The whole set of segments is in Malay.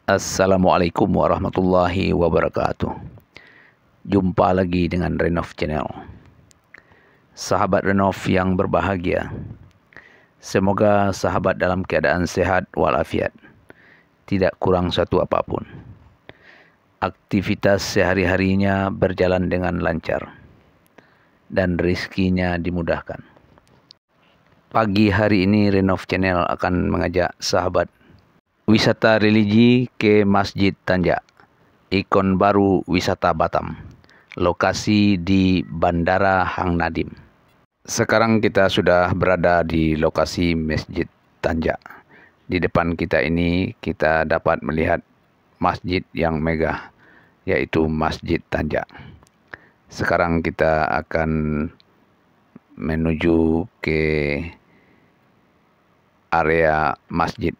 Assalamualaikum warahmatullahi wabarakatuh. Jumpa lagi dengan Renov Channel. Sahabat Renov yang berbahagia, semoga sahabat dalam keadaan sehat walafiat, tidak kurang satu apapun. Aktivitas sehari-harinya berjalan dengan lancar dan rezekinya dimudahkan. Pagi hari ini Renov Channel akan mengajak sahabat wisata religi ke Masjid Tanja, ikon baru wisata Batam, lokasi di Bandara Hang Nadim. Sekarang kita sudah berada di lokasi Masjid Tanja. Di depan kita ini kita dapat melihat masjid yang megah, yaitu Masjid Tanja. Sekarang kita akan menuju ke area masjid.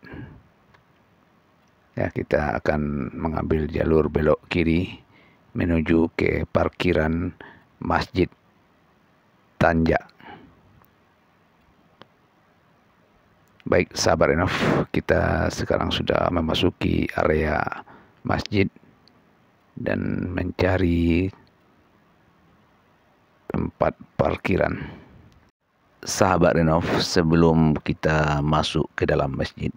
Ya, kita akan mengambil jalur belok kiri menuju ke parkiran Masjid Tanja. Baik sahabat Renov, kita sekarang sudah memasuki area masjid dan mencari tempat parkiran. Sahabat Renov, sebelum kita masuk ke dalam masjid,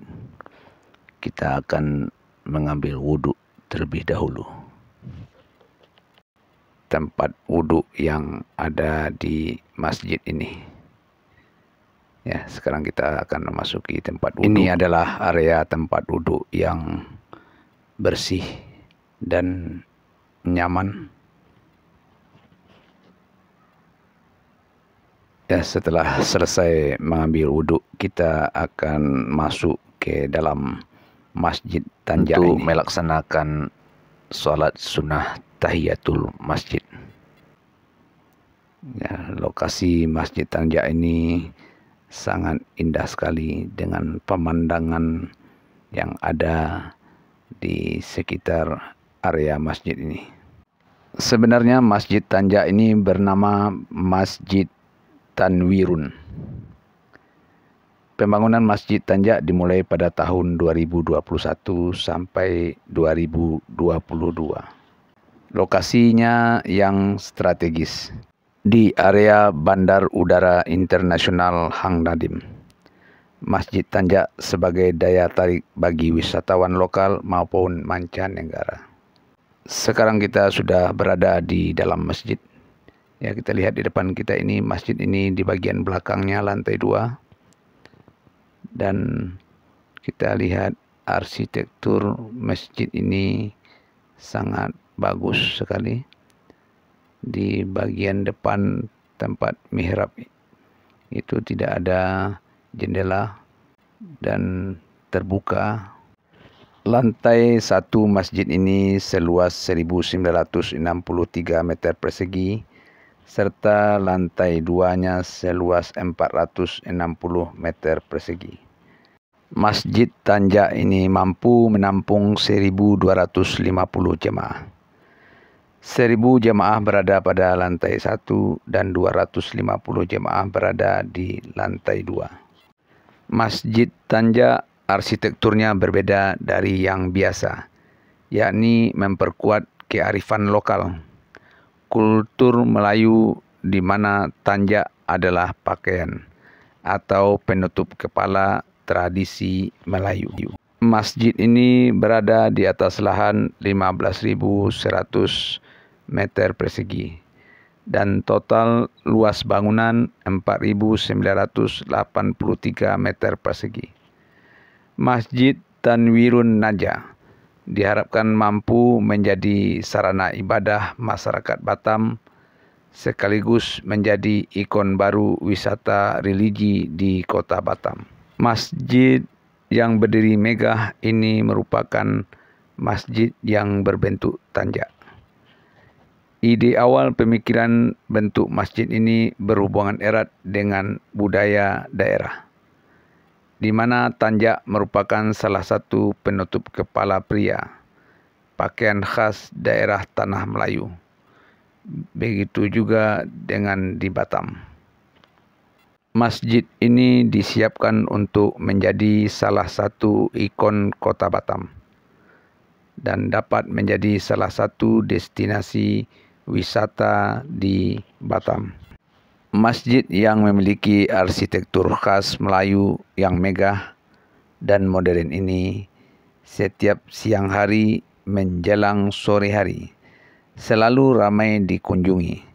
kita akan mengambil wudhu terlebih dahulu. Tempat wudhu yang ada di masjid ini. Ya, sekarang kita akan memasuki tempat wudhu. Ini adalah area tempat wudhu yang bersih dan nyaman. Ya, setelah selesai mengambil wudhu, kita akan masuk ke dalam Masjid Tanja untuk melaksanakan sholat sunnah tahiyatul masjid. Ya, lokasi Masjid Tanja ini sangat indah sekali dengan pemandangan yang ada di sekitar area masjid ini. Sebenarnya Masjid Tanja ini bernama Masjid Tanwirun. Pembangunan Masjid Tanja dimulai pada tahun 2021 sampai 2022. Lokasinya yang strategis di area Bandar Udara Internasional Hang Nadim. Masjid Tanja sebagai daya tarik bagi wisatawan lokal maupun mancanegara. Sekarang kita sudah berada di dalam masjid. Ya, kita lihat di depan kita ini, masjid ini di bagian belakangnya lantai 2. Dan kita lihat arsitektur masjid ini sangat bagus sekali. Di bagian depan tempat mihrab itu tidak ada jendela dan terbuka. Lantai 1 masjid ini seluas 1963 meter persegi, serta lantai 2-nya seluas 460 meter persegi. Masjid Tanja ini mampu menampung 1.250 jemaah. 1.000 jemaah berada pada lantai 1 dan 250 jemaah berada di lantai 2. Masjid Tanja arsitekturnya berbeda dari yang biasa, yakni memperkuat kearifan lokal. Kultur Melayu di mana tanja adalah pakaian atau penutup kepala tradisi Melayu. Masjid ini berada di atas lahan 15.100 meter persegi dan total luas bangunan 4.983 meter persegi. Masjid Tanwirun Naja diharapkan mampu menjadi sarana ibadah masyarakat Batam sekaligus menjadi ikon baru wisata religi di kota Batam. Masjid yang berdiri megah ini merupakan masjid yang berbentuk tanja. Ide awal pemikiran bentuk masjid ini berhubungan erat dengan budaya daerah, di mana tanja merupakan salah satu penutup kepala pria, pakaian khas daerah Tanah Melayu. Begitu juga dengan di Batam. Masjid ini disiapkan untuk menjadi salah satu ikon kota Batam. dan dapat menjadi salah satu destinasi wisata di Batam. Masjid yang memiliki arsitektur khas Melayu yang megah dan modern ini setiap siang hari menjelang sore hari selalu ramai dikunjungi.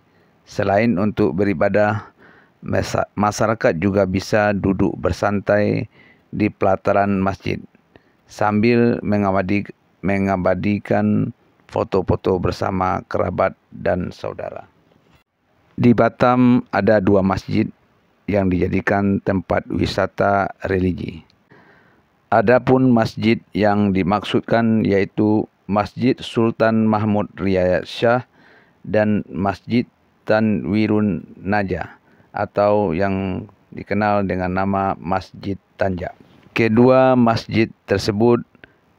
Selain untuk beribadah, masyarakat juga bisa duduk bersantai di pelataran masjid sambil mengabadikan foto-foto bersama kerabat dan saudara. Di Batam ada 2 masjid yang dijadikan tempat wisata religi. Adapun masjid yang dimaksudkan yaitu Masjid Sultan Mahmud Riyad Shah dan Masjid Tanwirun Najah atau yang dikenal dengan nama Masjid Tanjak. Kedua masjid tersebut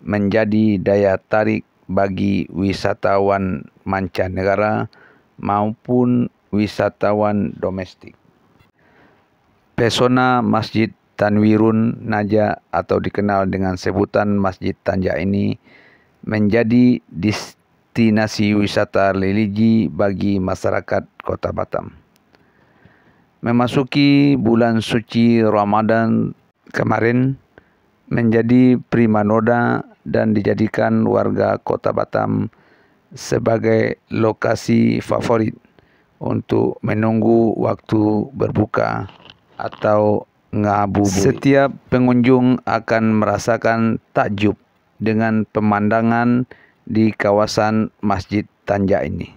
menjadi daya tarik bagi wisatawan mancanegara maupun wisatawan domestik. Pesona Masjid Tanwirun Najah atau dikenal dengan sebutan Masjid Tanjak ini menjadi destinasi wisata religi bagi masyarakat Kota Batam. Memasuki bulan suci Ramadan kemarin menjadi primadona dan dijadikan warga Kota Batam sebagai lokasi favorit untuk menunggu waktu berbuka atau ngabuburit. Setiap pengunjung akan merasakan takjub dengan pemandangan di kawasan Masjid Tanjak ini.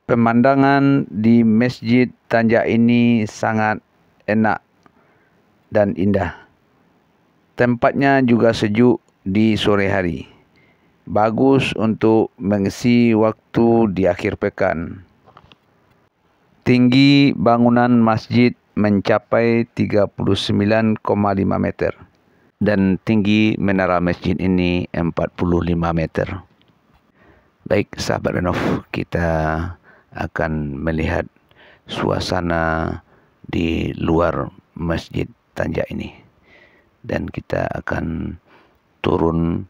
Pemandangan di Masjid Tanjak ini sangat enak dan indah. Tempatnya juga sejuk di sore hari. Bagus untuk mengisi waktu di akhir pekan. Tinggi bangunan masjid mencapai 39,5 meter. Dan tinggi menara masjid ini 45 meter. Baik sahabat Renov, kita akan melihat suasana di luar Masjid Tanjak ini. Dan kita akan turun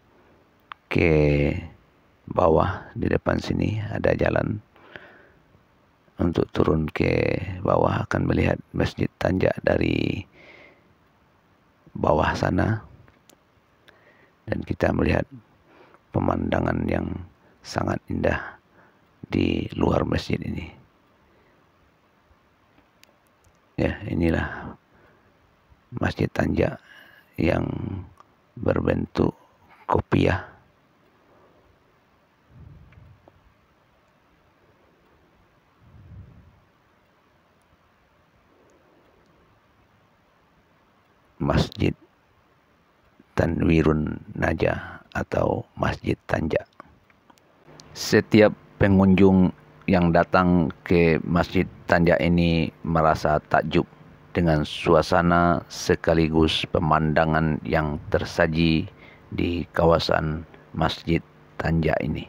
ke bawah. Di depan sini ada jalan untuk turun ke bawah, akan melihat Masjid Tanjak dari bawah sana, dan kita melihat pemandangan yang sangat indah di luar masjid ini. Ya, inilah Masjid Tanjak yang berbentuk kopiah. Masjid Tanwirun Najah atau Masjid Tanjak. Setiap pengunjung yang datang ke Masjid Tanjak ini merasa takjub dengan suasana sekaligus pemandangan yang tersaji di kawasan Masjid Tanjak ini.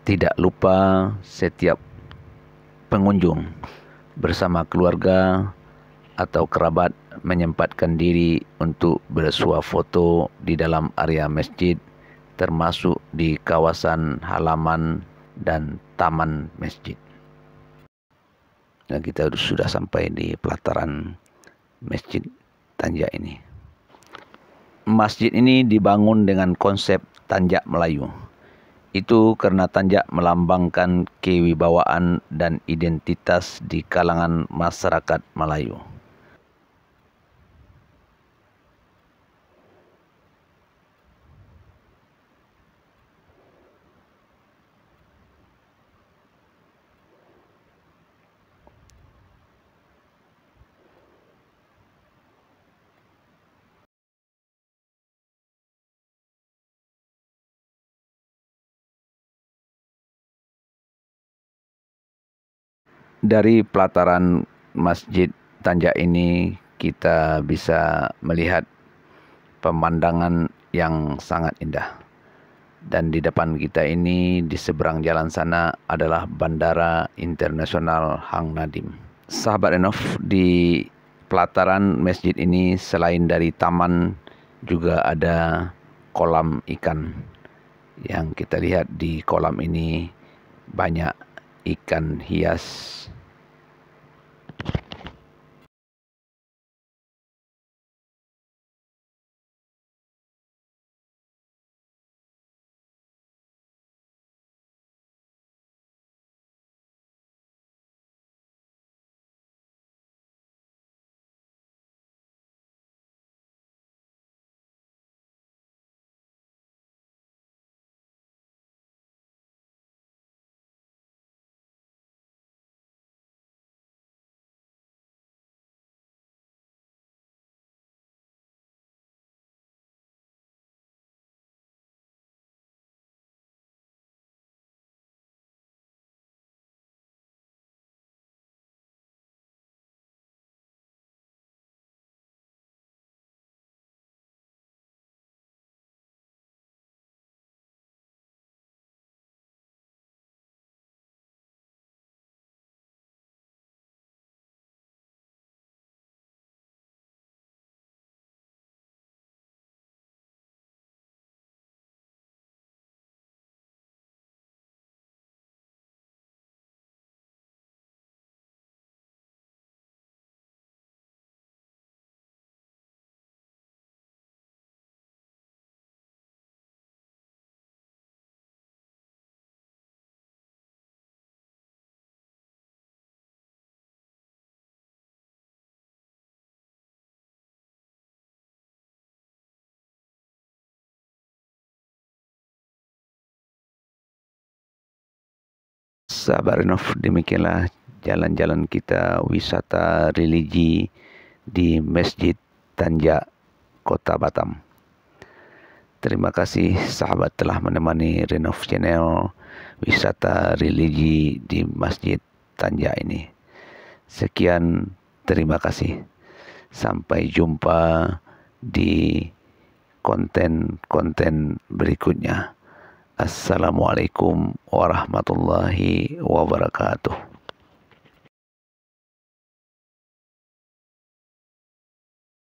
Tidak lupa setiap pengunjung bersama keluarga atau kerabat menyempatkan diri untuk bersuah foto di dalam area masjid, termasuk di kawasan halaman dan taman masjid. Dan kita sudah sampai di pelataran Masjid Tanjak ini. Masjid ini dibangun dengan konsep Tanjak Melayu. Itu karena Tanjak melambangkan kewibawaan dan identitas di kalangan masyarakat Melayu. Dari pelataran Masjid Tanjak ini kita bisa melihat pemandangan yang sangat indah. Dan di depan kita ini, di seberang jalan sana adalah Bandara Internasional Hang Nadim. Sahabat Renov, di pelataran masjid ini selain dari taman juga ada kolam ikan. Yang kita lihat di kolam ini banyak ikan hias. Sahabat Renov, demikianlah jalan-jalan kita wisata religi di Masjid Tanjak, Kota Batam. Terima kasih sahabat telah menemani Renov Channel wisata religi di Masjid Tanjak ini. Sekian, terima kasih. Sampai jumpa di konten-konten berikutnya. Assalamualaikum warahmatullahi wabarakatuh.